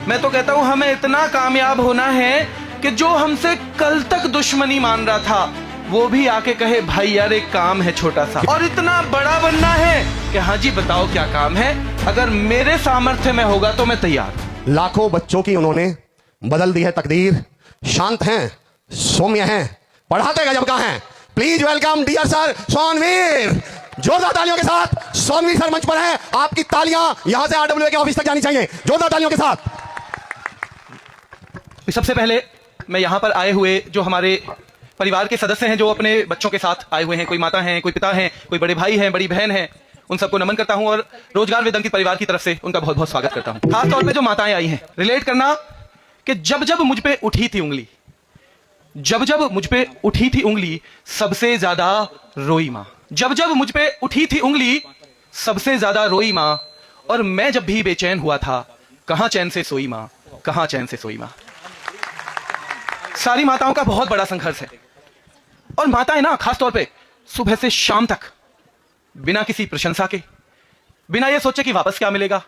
मैं तो कहता हूं हमें इतना कामयाब होना है कि जो हमसे कल तक दुश्मनी मान रहा था वो भी आके कहे भाई यार एक काम है छोटा सा, और इतना बड़ा बनना है कि हाँ जी बताओ क्या काम है, अगर मेरे सामर्थ्य में होगा तो मैं तैयार। लाखों बच्चों की उन्होंने बदल दी है तकदीर। शांत हैं, सौम्य हैं, पढ़ाते गजब का हैं। Please welcome dear sir Sonveer. जोरदार तालियों के साथ सोनवीर सर मंच पर हैं। आपकी तालियां यहां से आरडब्ल्यूए के ऑफिस तक जानी चाहिए, जोरदार तालियों के साथ। सबसे पहले मैं यहां पर आए हुए जो हमारे परिवार के सदस्य हैं, जो अपने बच्चों के साथ आए हुए हैं, कोई माता हैं, कोई पिता हैं, कोई बड़े भाई हैं, बड़ी बहन हैं, उन सबको नमन करता हूं और रोजगार वेद अंकित परिवार की तरफ से उनका बहुत बहुत स्वागत करता हूं। खास तौर पे जो माताएं आई हैं, रिलेट करना कि जब जब मुझ पे उठी थी उंगली, जब जब मुझ पे उठी थी उंगली सबसे ज्यादा रोई मां। जब जब मुझ पे उठी थी उंगली सबसे ज्यादा रोई मां, और मैं जब भी बेचैन हुआ था कहां चैन से सोई मां, कहां चैन से सोई मां। सारी माताओं का बहुत बड़ा संघर्ष है, और माताएं ना खास तौर पे सुबह से शाम तक बिना किसी प्रशंसा के, बिना ये सोचे कि वापस क्या मिलेगा,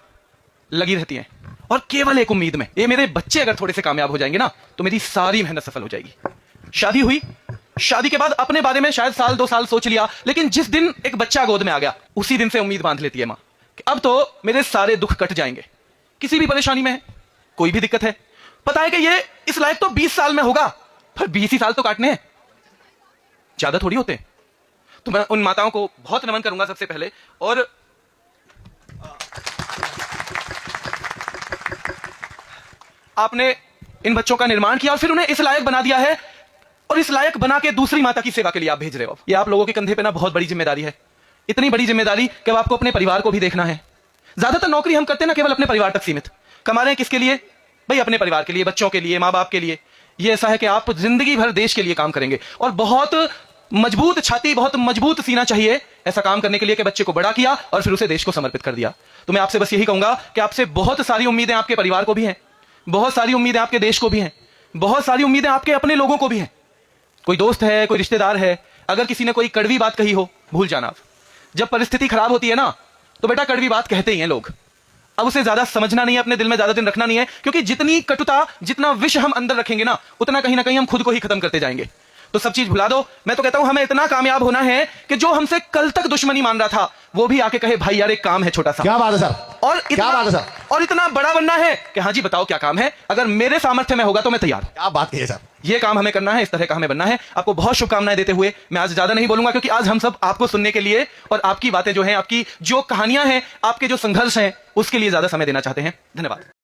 लगी रहती हैं, और केवल एक उम्मीद में, ये मेरे बच्चे अगर थोड़े से कामयाब हो जाएंगे ना तो मेरी सारी मेहनत सफल हो जाएगी। शादी हुई, शादी के बाद अपने बारे में शायद साल 2 साल सोच लिया, लेकिन जिस दिन एक बच्चा गोद में आ गया उसी दिन से उम्मीद बांध लेती है मां कि अब तो मेरे सारे दुख कट जाएंगे। किसी भी परेशानी में है, कोई भी दिक्कत है, पता है कि ये इस लायक तो 20 साल में होगा, पर 20 ही साल तो काटने हैं, ज्यादा थोड़ी होते। तो मैं उन माताओं को बहुत नमन करूंगा सबसे पहले, और आपने इन बच्चों का निर्माण किया और फिर उन्हें इस लायक बना दिया है, और इस लायक बना के दूसरी माता की सेवा के लिए आप भेज रहे हो। ये आप लोगों के कंधे पे ना बहुत बड़ी जिम्मेदारी है, इतनी बड़ी जिम्मेदारी कि अब आपको अपने परिवार को भी देखना है। ज्यादातर नौकरी हम करते हैं ना केवल अपने परिवार तक सीमित, कमा रहे हैं किसके लिए भाई, अपने परिवार के लिए, बच्चों के लिए, माँ बाप के लिए। ये ऐसा है कि आप जिंदगी भर देश के लिए काम करेंगे, और बहुत मजबूत छाती, बहुत मजबूत सीना चाहिए ऐसा काम करने के लिए कि बच्चे को बड़ा किया और फिर उसे देश को समर्पित कर दिया। तो मैं आपसे बस यही कहूंगा कि आपसे बहुत सारी उम्मीदें आपके परिवार को भी हैं, बहुत सारी उम्मीदें आपके देश को भी हैं, बहुत सारी उम्मीदें आपके अपने लोगों को भी हैं। कोई दोस्त है, कोई रिश्तेदार है, अगर किसी ने कोई कड़वी बात कही हो, भूल जाना आप। जब परिस्थिति खराब होती है ना तो बेटा कड़वी बात कहते ही हैं लोग। अब उसे ज्यादा समझना नहीं है, अपने दिल में ज्यादा दिन रखना नहीं है, क्योंकि जितनी कटुता, जितना विष हम अंदर रखेंगे ना उतना कहीं ना कहीं हम खुद को ही खत्म करते जाएंगे। तो सब चीज भुला दो। मैं तो कहता हूं हमें इतना कामयाब होना है कि जो हमसे कल तक दुश्मनी मान रहा था वो भी आके कहे भाई यार एक काम है छोटा सा। क्या बात है सर, और क्या बात है सर, और इतना बड़ा बनना है कि हाँ जी बताओ क्या काम है, अगर मेरे सामर्थ्य में होगा तो मैं तैयार। क्या बात कही है सर। ये काम हमें करना है, इस तरह का हमें बनना है। आपको बहुत शुभकामनाएं देते हुए मैं आज ज्यादा नहीं बोलूंगा, क्योंकि आज हम सब आपको सुनने के लिए और आपकी बातें जो हैं, आपकी जो कहानियां हैं, आपके जो संघर्ष हैं, उसके लिए ज्यादा समय देना चाहते हैं। धन्यवाद।